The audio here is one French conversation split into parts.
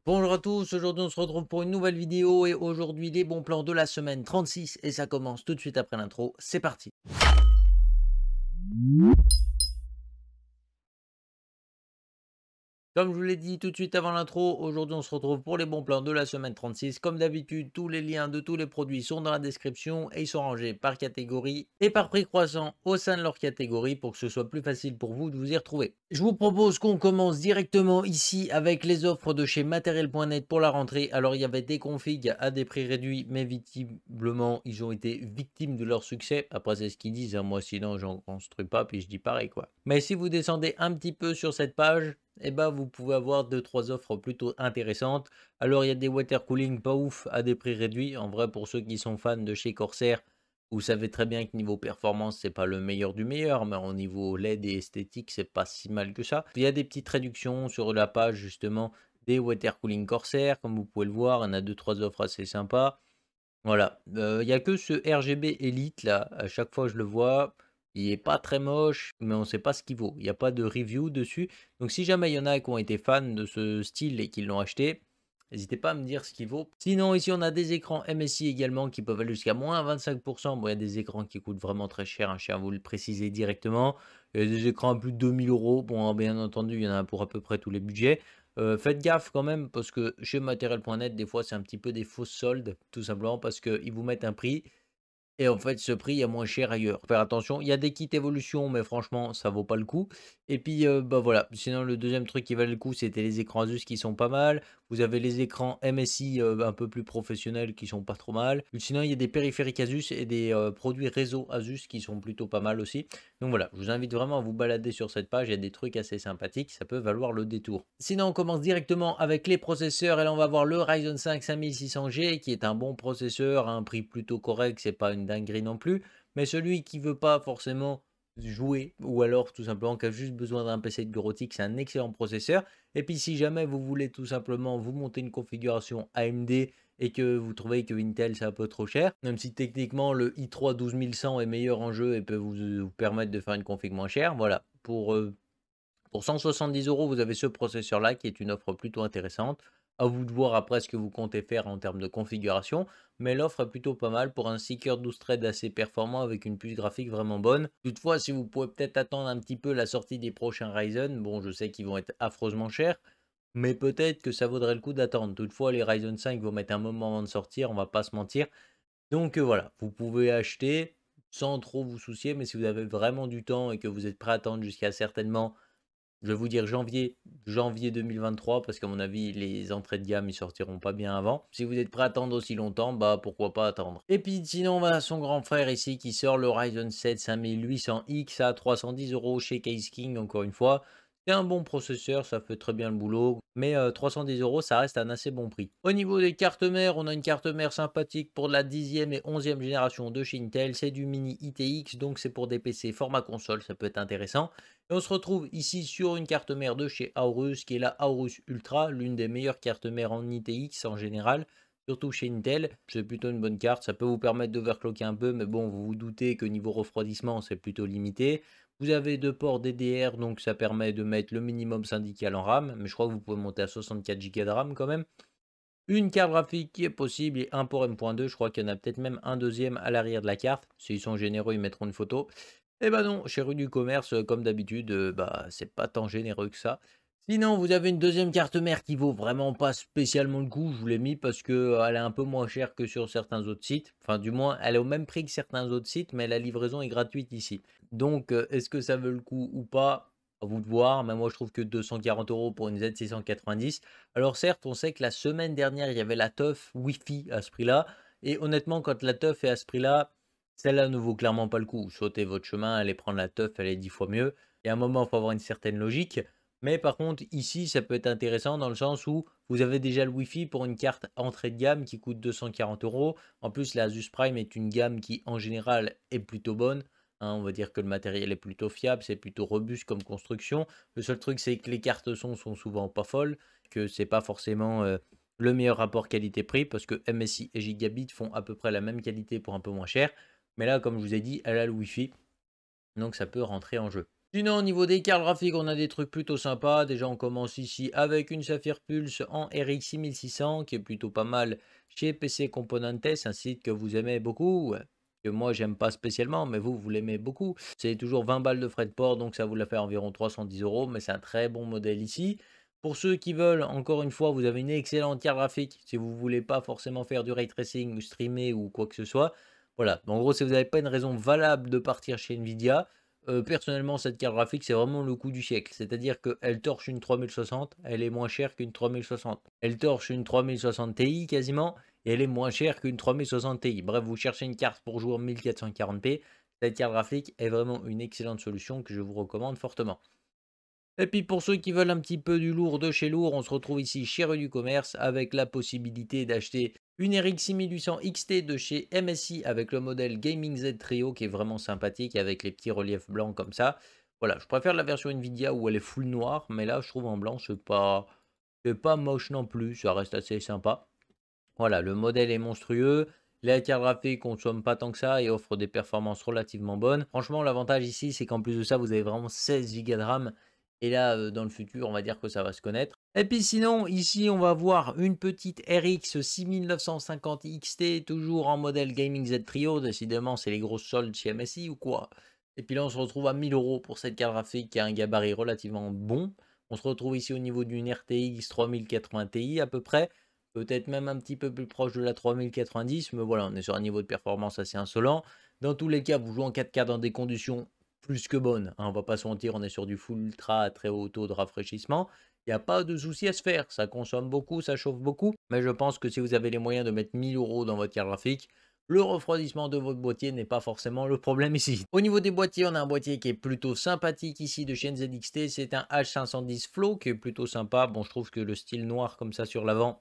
Bonjour à tous, aujourd'hui on se retrouve pour une nouvelle vidéo et aujourd'hui les bons plans de la semaine 36 et ça commence tout de suite après l'intro, c'est parti. Comme je vous l'ai dit tout de suite avant l'intro, aujourd'hui on se retrouve pour les bons plans de la semaine 36. Comme d'habitude, tous les liens de tous les produits sont dans la description et ils sont rangés par catégorie et par prix croissant au sein de leur catégorie pour que ce soit plus facile pour vous de vous y retrouver. Je vous propose qu'on commence directement ici avec les offres de chez matériel.net pour la rentrée. Alors il y avait des configs à des prix réduits, mais visiblement ils ont été victimes de leur succès. Après c'est ce qu'ils disent, hein. Moi sinon j'en construis pas puis je dis pareil quoi. Mais si vous descendez un petit peu sur cette page, eh ben, vous pouvez avoir deux trois offres plutôt intéressantes. Alors, il y a des water cooling pas ouf à des prix réduits. En vrai, pour ceux qui sont fans de chez Corsair, vous savez très bien que niveau performance, c'est pas le meilleur du meilleur, mais au niveau LED et esthétique, c'est pas si mal que ça. Il y a des petites réductions sur la page justement des water cooling Corsair, comme vous pouvez le voir, on a deux trois offres assez sympas. Voilà, il y a que ce RGB Elite là, à chaque fois je le vois, il est pas très moche, mais on sait pas ce qu'il vaut. Il y a pas de review dessus, donc si jamais il y en a qui ont été fans de ce style et qui l'ont acheté, n'hésitez pas à me dire ce qu'il vaut. Sinon ici on a des écrans MSI également qui peuvent aller jusqu'à moins 25. Bon, il y a des écrans qui coûtent vraiment très cher, hein, je tiens à vous le préciser directement. Il y a des écrans à plus de 2 000 €. Bon, bien entendu, il y en a pour à peu près tous les budgets. Faites gaffe quand même parce que chez matériel.net, des fois, c'est un petit peu des fausses soldes, tout simplement parce qu'ils vous mettent un prix et en fait, ce prix est moins cher ailleurs. Faut faire attention, il y a des kits évolution, mais franchement, ça vaut pas le coup. Et puis, bah, voilà, sinon le deuxième truc qui valait le coup, c'était les écrans Asus qui sont pas mal. Vous avez les écrans MSI, un peu plus professionnels qui sont pas trop mal. Sinon, il y a des périphériques Asus et des, produits réseau Asus qui sont plutôt pas mal aussi. Donc voilà, je vous invite vraiment à vous balader sur cette page, il y a des trucs assez sympathiques, ça peut valoir le détour. Sinon, on commence directement avec les processeurs et là, on va voir le Ryzen 5 5600G qui est un bon processeur à un prix plutôt correct, c'est pas une dinguerie non plus, mais celui qui veut pas forcément jouer ou alors tout simplement qui a juste besoin d'un PC de bureautique, c'est un excellent processeur. Et puis si jamais vous voulez tout simplement vous monter une configuration AMD et que vous trouvez que Intel c'est un peu trop cher, même si techniquement le i3 12100 est meilleur en jeu et peut vous permettre de faire une config moins chère, voilà, pour 170 €, vous avez ce processeur-là qui est une offre plutôt intéressante. À vous de voir après ce que vous comptez faire en termes de configuration, mais l'offre est plutôt pas mal pour un Seeker 12 threads assez performant avec une puce graphique vraiment bonne. Toutefois, si vous pouvez peut-être attendre un petit peu la sortie des prochains Ryzen, bon, je sais qu'ils vont être affreusement chers, mais peut-être que ça vaudrait le coup d'attendre. Toutefois, les Ryzen 5 vont mettre un moment avant de sortir, on va pas se mentir. Donc voilà, vous pouvez acheter sans trop vous soucier, mais si vous avez vraiment du temps et que vous êtes prêt à attendre jusqu'à certainement, je vais vous dire janvier 2023 parce qu'à mon avis, les entrées de gamme, ils sortiront pas bien avant. Si vous êtes prêt à attendre aussi longtemps, bah pourquoi pas attendre. Et puis sinon, on va à son grand frère ici qui sort le Ryzen 7 5800X à 310 € chez Case King, encore une fois. C'est un bon processeur, ça fait très bien le boulot, mais 310 €, ça reste un assez bon prix. Au niveau des cartes mères, on a une carte mère sympathique pour la 10e et 11e génération de chez Intel. C'est du mini ITX, donc c'est pour des PC format console, ça peut être intéressant. Et on se retrouve ici sur une carte mère de chez Aorus, qui est la Aorus Ultra, l'une des meilleures cartes mères en ITX en général, surtout chez Intel. C'est plutôt une bonne carte, ça peut vous permettre d'overclocker un peu, mais bon, vous vous doutez que niveau refroidissement, c'est plutôt limité. Vous avez deux ports DDR, donc ça permet de mettre le minimum syndical en RAM, mais je crois que vous pouvez monter à 64 Go de RAM quand même. Une carte graphique qui est possible et un port M.2, je crois qu'il y en a peut-être même un deuxième à l'arrière de la carte. S'ils sont généreux, ils mettront une photo. Eh ben non, chez Rue du Commerce, comme d'habitude, bah, c'est pas tant généreux que ça. Sinon, vous avez une deuxième carte mère qui vaut vraiment pas spécialement le coup. Je vous l'ai mis parce que elle est un peu moins chère que sur certains autres sites. Enfin, du moins, elle est au même prix que certains autres sites, mais la livraison est gratuite ici. Donc, est-ce que ça vaut le coup ou pas? À vous de voir. Mais moi, je trouve que 240 € pour une Z690. Alors, certes, on sait que la semaine dernière, il y avait la teuf Wi-Fi à ce prix-là. Et honnêtement, quand la teuf est à ce prix-là, celle-là ne vaut clairement pas le coup. Sautez votre chemin, allez prendre la teuf, elle est 10 fois mieux. Il y a un moment, il faut avoir une certaine logique. Mais par contre, ici, ça peut être intéressant dans le sens où vous avez déjà le Wi-Fi pour une carte entrée de gamme qui coûte 240 €. En plus, la Asus Prime est une gamme qui, en général, est plutôt bonne. Hein, on va dire que le matériel est plutôt fiable, c'est plutôt robuste comme construction. Le seul truc, c'est que les cartes son sont souvent pas folles, que c'est pas forcément le meilleur rapport qualité-prix parce que MSI et Gigabit font à peu près la même qualité pour un peu moins cher. Mais là, comme je vous ai dit, elle a le Wi-Fi, donc ça peut rentrer en jeu. Sinon, au niveau des cartes graphiques, on a des trucs plutôt sympas. Déjà, on commence ici avec une Saphir Pulse en RX 6600 qui est plutôt pas mal chez PC Componentes, un site que vous aimez beaucoup, que moi j'aime pas spécialement, mais vous l'aimez beaucoup. C'est toujours 20 balles de frais de port, donc ça vous la fait environ 310 euros, mais c'est un très bon modèle ici. Pour ceux qui veulent, encore une fois, vous avez une excellente carte graphique. Si vous voulez pas forcément faire du ray tracing ou streamer ou quoi que ce soit, voilà. En gros, si vous n'avez pas une raison valable de partir chez Nvidia, personnellement, cette carte graphique, c'est vraiment le coup du siècle. C'est-à-dire qu'elle torche une 3060, elle est moins chère qu'une 3060. Elle torche une 3060 Ti quasiment, et elle est moins chère qu'une 3060 Ti. Bref, vous cherchez une carte pour jouer en 1440p, cette carte graphique est vraiment une excellente solution que je vous recommande fortement. Et puis pour ceux qui veulent un petit peu du lourd de chez lourd, on se retrouve ici chez Rue du Commerce avec la possibilité d'acheter une RX 6800 XT de chez MSI avec le modèle Gaming Z Trio qui est vraiment sympathique avec les petits reliefs blancs comme ça. Voilà, je préfère la version Nvidia où elle est full noire, mais là je trouve en blanc c'est pas moche non plus, ça reste assez sympa. Voilà, le modèle est monstrueux. La carte graphique consomme pas tant que ça et offre des performances relativement bonnes. Franchement, l'avantage ici, c'est qu'en plus de ça, vous avez vraiment 16 Go de RAM. Et là, dans le futur, on va dire que ça va se connaître. Et puis sinon, ici, on va voir une petite RX 6950 XT, toujours en modèle Gaming Z Trio. Décidément, c'est les grosses soldes chez MSI ou quoi. Et puis là, on se retrouve à 1000 euros pour cette carte graphique qui a un gabarit relativement bon. On se retrouve ici au niveau d'une RTX 3080 Ti à peu près. Peut-être même un petit peu plus proche de la 3090, mais voilà, on est sur un niveau de performance assez insolent. Dans tous les cas, vous jouez en 4K dans des conditions plus que bonnes, hein, on va pas se mentir, on est sur du full ultra à très haut taux de rafraîchissement. Il n'y a pas de souci à se faire, ça consomme beaucoup, ça chauffe beaucoup, mais je pense que si vous avez les moyens de mettre 1000 euros dans votre carte graphique, le refroidissement de votre boîtier n'est pas forcément le problème ici. Au niveau des boîtiers, on a un boîtier qui est plutôt sympathique ici de chez NZXT, c'est un H510 Flow qui est plutôt sympa. Bon, je trouve que le style noir comme ça sur l'avant,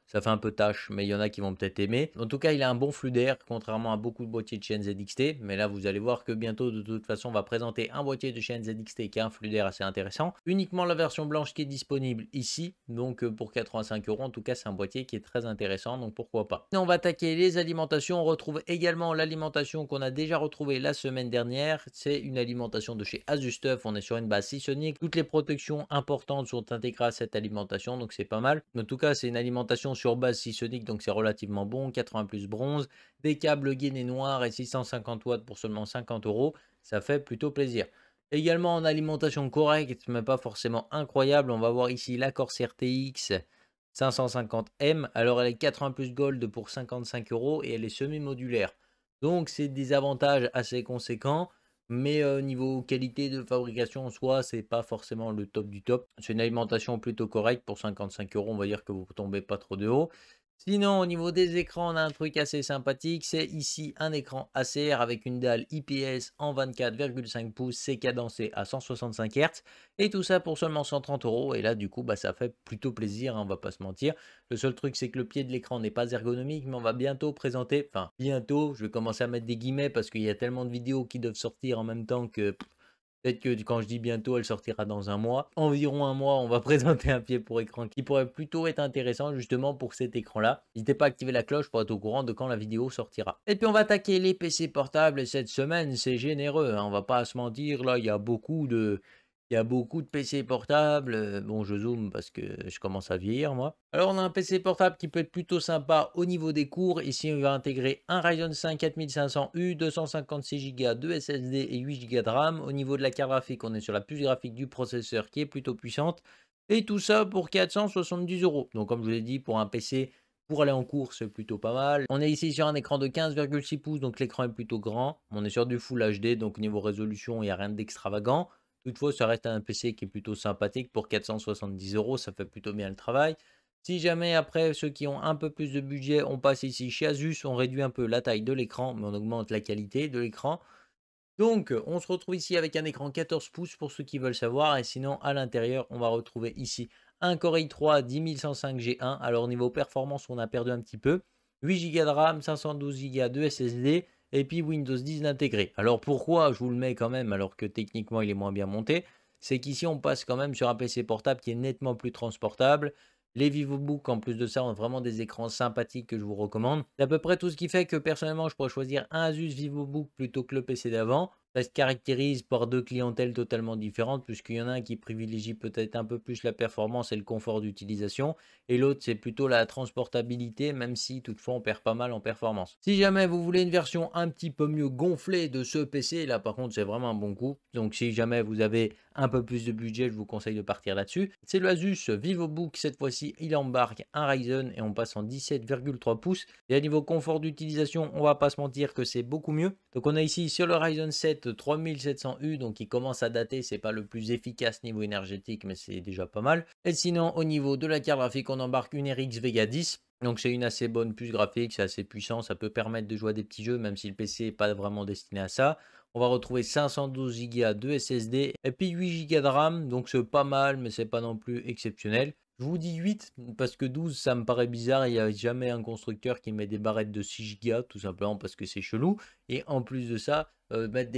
ça fait un peu tâche, mais il y en a qui vont peut-être aimer. En tout cas, il a un bon flux d'air, contrairement à beaucoup de boîtiers de chez NZXT. Mais là, vous allez voir que bientôt, de toute façon, on va présenter un boîtier de chez NZXT qui a un flux d'air assez intéressant. Uniquement la version blanche qui est disponible ici. Donc, pour 85 euros, en tout cas, c'est un boîtier qui est très intéressant. Donc, pourquoi pas. Et on va attaquer les alimentations. On retrouve également l'alimentation qu'on a déjà retrouvée la semaine dernière. C'est une alimentation de chez ASUSTUF. On est sur une base Seasonic. Toutes les protections importantes sont intégrées à cette alimentation. Donc, c'est pas mal. En tout cas, c'est une alimentation sur base Seasonic, donc c'est relativement bon, 80 plus bronze, des câbles gainés noirs et 650 watts pour seulement 50 euros, ça fait plutôt plaisir. Également en alimentation correcte, mais pas forcément incroyable, on va voir ici la Corsair TX 550M, alors elle est 80 plus gold pour 55 euros et elle est semi-modulaire. Donc c'est des avantages assez conséquents. Mais niveau qualité de fabrication en soi, c'est pas forcément le top du top. C'est une alimentation plutôt correcte pour 55 euros, on va dire que vous ne tombez pas trop de haut. Sinon, au niveau des écrans, on a un truc assez sympathique. C'est ici un écran ACR avec une dalle IPS en 24,5 pouces. C'est cadencé à 165 Hz. Et tout ça pour seulement 130 euros. Et là, du coup, bah, ça fait plutôt plaisir, hein, on va pas se mentir. Le seul truc, c'est que le pied de l'écran n'est pas ergonomique, mais on va bientôt présenter, enfin, bientôt, je vais commencer à mettre des guillemets parce qu'il y a tellement de vidéos qui doivent sortir en même temps que peut-être que quand je dis bientôt, elle sortira dans un mois. Environ un mois, on va présenter un pied pour écran qui pourrait plutôt être intéressant justement pour cet écran-là. N'hésitez pas à activer la cloche pour être au courant de quand la vidéo sortira. Et puis on va attaquer les PC portables cette semaine, c'est généreux, hein, on va pas se mentir, là il y a beaucoup de... Il y a beaucoup de PC portables. Bon, je zoome parce que je commence à vieillir, moi. Alors, on a un PC portable qui peut être plutôt sympa au niveau des cours. Ici, on va intégrer un Ryzen 5 4500U, 256 Go de SSD et 8 Go de RAM. Au niveau de la carte graphique, on est sur la puce graphique du processeur qui est plutôt puissante. Et tout ça pour 470 euros. Donc, comme je vous l'ai dit, pour un PC pour aller en cours, c'est plutôt pas mal. On est ici sur un écran de 15,6 pouces, donc l'écran est plutôt grand. On est sur du Full HD, donc niveau résolution, il n'y a rien d'extravagant. Toutefois, ça reste un PC qui est plutôt sympathique pour 470 euros, ça fait plutôt bien le travail. Si jamais après ceux qui ont un peu plus de budget, on passe ici chez Asus, on réduit un peu la taille de l'écran, mais on augmente la qualité de l'écran. Donc on se retrouve ici avec un écran 14 pouces pour ceux qui veulent savoir. Et sinon à l'intérieur, on va retrouver ici un Core i3 10105G1. Alors niveau performance, on a perdu un petit peu. 8 Go de RAM, 512 Go de SSD et puis Windows 10 intégré. Alors pourquoi je vous le mets quand même alors que techniquement il est moins bien monté? C'est qu'ici on passe quand même sur un PC portable qui est nettement plus transportable. Les VivoBook en plus de ça ont vraiment des écrans sympathiques que je vous recommande. C'est à peu près tout ce qui fait que personnellement je pourrais choisir un Asus VivoBook plutôt que le PC d'avant. Ça se caractérise par 2 clientèles totalement différentes, puisqu'il y en a un qui privilégie peut-être un peu plus la performance et le confort d'utilisation, et l'autre c'est plutôt la transportabilité, même si toutefois on perd pas mal en performance. Si jamais vous voulez une version un petit peu mieux gonflée de ce PC, là par contre c'est vraiment un bon coup. Donc si jamais vous avez un peu plus de budget, je vous conseille de partir là-dessus. C'est le Asus VivoBook, cette fois-ci il embarque un Ryzen et on passe en 17,3 pouces. Et à niveau confort d'utilisation, on va pas se mentir que c'est beaucoup mieux. Donc on a ici sur le Ryzen 7 3700U, donc il commence à dater, c'est pas le plus efficace niveau énergétique, mais c'est déjà pas mal. Et sinon au niveau de la carte graphique, on embarque une RX Vega 10. Donc c'est une assez bonne puce graphique, c'est assez puissant, ça peut permettre de jouer à des petits jeux, même si le PC n'est pas vraiment destiné à ça. On va retrouver 512 Go de SSD et puis 8 Go de RAM, donc c'est pas mal, mais c'est pas non plus exceptionnel. Je vous dis 8 parce que 12 ça me paraît bizarre, il n'y a jamais un constructeur qui met des barrettes de 6 Go, tout simplement parce que c'est chelou. Et en plus de ça, mettre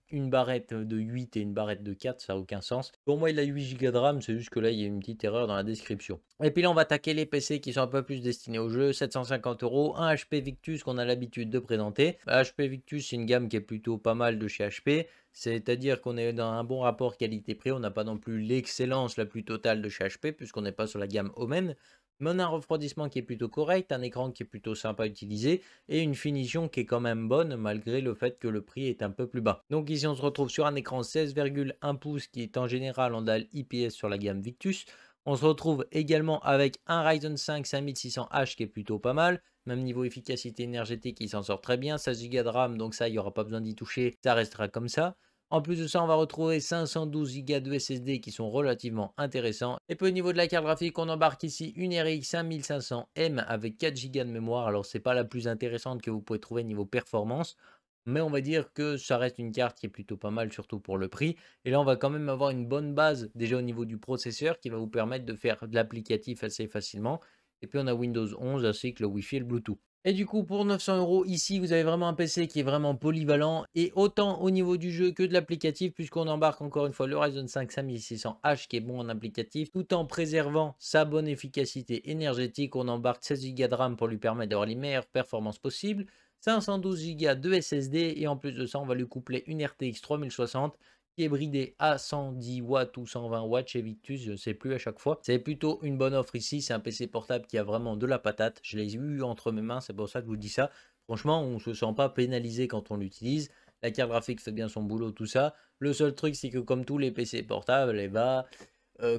une barrette de 8 et une barrette de 4, ça n'a aucun sens. Pour moi, il a 8 Go de RAM, c'est juste que là, il y a une petite erreur dans la description. Et puis là, on va attaquer les PC qui sont un peu plus destinés au jeu, 750 €, un HP Victus qu'on a l'habitude de présenter. HP Victus, c'est une gamme qui est plutôt pas mal de chez HP. C'est-à-dire qu'on est dans un bon rapport qualité-prix, on n'a pas non plus l'excellence la plus totale de chez HP, puisqu'on n'est pas sur la gamme Omen. Mais on a un refroidissement qui est plutôt correct, un écran qui est plutôt sympa à utiliser et une finition qui est quand même bonne malgré le fait que le prix est un peu plus bas. Donc ici on se retrouve sur un écran 16,1 pouces qui est en général en dalle IPS sur la gamme Victus. On se retrouve également avec un Ryzen 5 5600H qui est plutôt pas mal. Même niveau efficacité énergétique, il s'en sort très bien. 16 Go de RAM, donc ça, il n'y aura pas besoin d'y toucher. Ça restera comme ça. En plus de ça, on va retrouver 512 Go de SSD qui sont relativement intéressants. Et puis au niveau de la carte graphique, on embarque ici une RX 5500M avec 4 Go de mémoire. Alors, c'est pas la plus intéressante que vous pouvez trouver niveau performance. Mais on va dire que ça reste une carte qui est plutôt pas mal, surtout pour le prix. Et là, on va quand même avoir une bonne base déjà au niveau du processeur qui va vous permettre de faire de l'applicatif assez facilement. Et puis on a Windows 11 ainsi que le Wi-Fi et le Bluetooth. Et du coup, pour 900 € ici, vous avez vraiment un PC qui est vraiment polyvalent et autant au niveau du jeu que de l'applicatif, puisqu'on embarque encore une fois le Ryzen 5 5600H qui est bon en applicatif, tout en préservant sa bonne efficacité énergétique. On embarque 16 Go de RAM pour lui permettre d'avoir les meilleures performances possibles, 512 Go de SSD et en plus de ça, on va lui coupler une RTX 3060 qui est bridé à 110 watts ou 120 watts chez Victus, je ne sais plus à chaque fois. C'est plutôt une bonne offre ici, c'est un PC portable qui a vraiment de la patate. Je l'ai eu entre mes mains, c'est pour ça que je vous dis ça. Franchement, on ne se sent pas pénalisé quand on l'utilise. La carte graphique fait bien son boulot, tout ça. Le seul truc, c'est que comme tous les PC portables,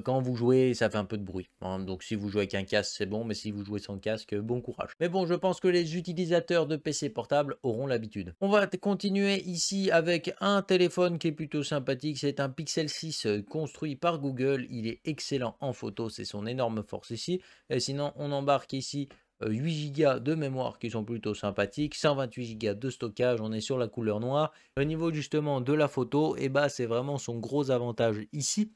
quand vous jouez, ça fait un peu de bruit, hein. Donc si vous jouez avec un casque, c'est bon, mais si vous jouez sans casque, bon courage. Mais bon, je pense que les utilisateurs de PC portables auront l'habitude. On va continuer ici avec un téléphone qui est plutôt sympathique. C'est un Pixel 6 construit par Google. Il est excellent en photo, c'est son énorme force ici. Et sinon, on embarque ici 8 Go de mémoire qui sont plutôt sympathiques, 128 Go de stockage, on est sur la couleur noire. Au niveau justement de la photo, et bah c'est vraiment son gros avantage ici.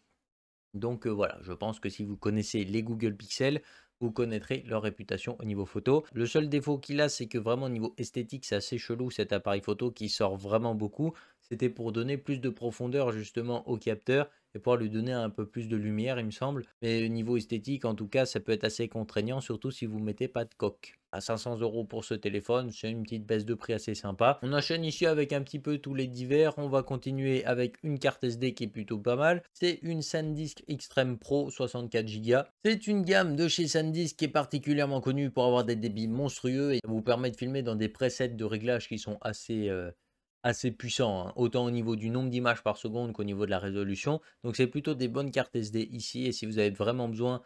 Donc voilà, je pense que si vous connaissez les Google Pixel, vous connaîtrez leur réputation au niveau photo. Le seul défaut qu'il a, c'est que vraiment au niveau esthétique, c'est assez chelou cet appareil photo qui sort vraiment beaucoup. C'était pour donner plus de profondeur justement au capteur et pouvoir lui donner un peu plus de lumière, il me semble. Mais au niveau esthétique, en tout cas, ça peut être assez contraignant, surtout si vous ne mettez pas de coque. À 500 € pour ce téléphone, c'est une petite baisse de prix assez sympa. On enchaîne ici avec un petit peu tous les divers. On va continuer avec une carte SD qui est plutôt pas mal. C'est une SanDisk Extreme Pro 64 Go. C'est une gamme de chez SanDisk qui est particulièrement connue pour avoir des débits monstrueux et vous permet de filmer dans des presets de réglage qui sont assez puissants, hein, autant au niveau du nombre d'images par seconde qu'au niveau de la résolution. Donc c'est plutôt des bonnes cartes SD ici et si vous avez vraiment besoin,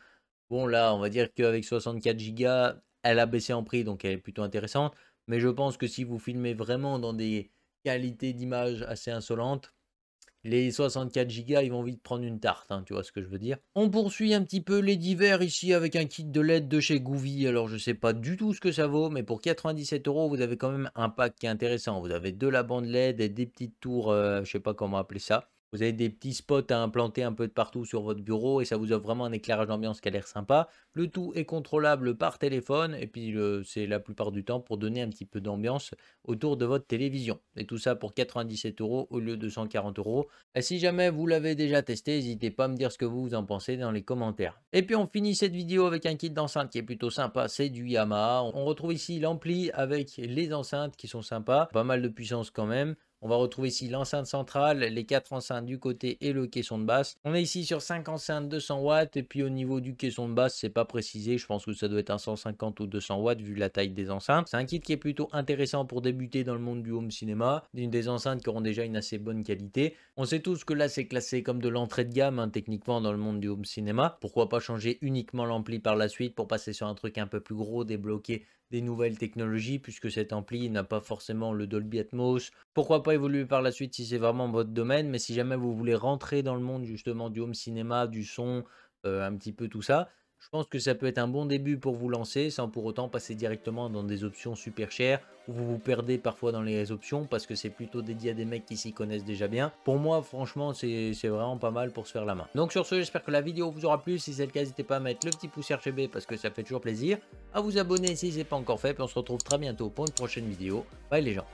bon là on va dire qu'avec 64 Go, elle a baissé en prix donc elle est plutôt intéressante. Mais je pense que si vous filmez vraiment dans des qualités d'image assez insolentes, les 64 Go, ils vont vite prendre une tarte, hein, tu vois ce que je veux dire. On poursuit un petit peu les divers ici avec un kit de LED de chez Goovy. Alors je sais pas du tout ce que ça vaut, mais pour 97 €, vous avez quand même un pack qui est intéressant. Vous avez de la bande LED et des petites tours, je sais pas comment appeler ça. Vous avez des petits spots à implanter un peu de partout sur votre bureau et ça vous offre vraiment un éclairage d'ambiance qui a l'air sympa. Le tout est contrôlable par téléphone et puis c'est la plupart du temps pour donner un petit peu d'ambiance autour de votre télévision. Et tout ça pour 97 € au lieu de 140 €. Et si jamais vous l'avez déjà testé, n'hésitez pas à me dire ce que vous en pensez dans les commentaires. Et puis on finit cette vidéo avec un kit d'enceinte qui est plutôt sympa, c'est du Yamaha. On retrouve ici l'ampli avec les enceintes qui sont sympas, pas mal de puissance quand même. On va retrouver ici l'enceinte centrale, les 4 enceintes du côté et le caisson de basse. On est ici sur 5 enceintes 200 watts et puis au niveau du caisson de basse, c'est pas précisé. Je pense que ça doit être un 150 ou 200 watts vu la taille des enceintes. C'est un kit qui est plutôt intéressant pour débuter dans le monde du home cinéma. Des enceintes qui auront déjà une assez bonne qualité. On sait tous que là, c'est classé comme de l'entrée de gamme, hein, techniquement dans le monde du home cinéma. Pourquoi pas changer uniquement l'ampli par la suite pour passer sur un truc un peu plus gros, débloquer des nouvelles technologies puisque cet ampli n'a pas forcément le Dolby Atmos. Pourquoi pas évoluer par la suite si c'est vraiment votre domaine, mais si jamais vous voulez rentrer dans le monde justement du home cinéma, du son, un petit peu tout ça, je pense que ça peut être un bon début pour vous lancer sans pour autant passer directement dans des options super chères où vous vous perdez parfois dans les options parce que c'est plutôt dédié à des mecs qui s'y connaissent déjà bien. Pour moi, franchement, c'est vraiment pas mal pour se faire la main. Donc sur ce, j'espère que la vidéo vous aura plu. Si c'est le cas, n'hésitez pas à mettre le petit pouce RGB parce que ça fait toujours plaisir. À vous abonner si ce n'est pas encore fait. Puis on se retrouve très bientôt pour une prochaine vidéo. Bye les gens.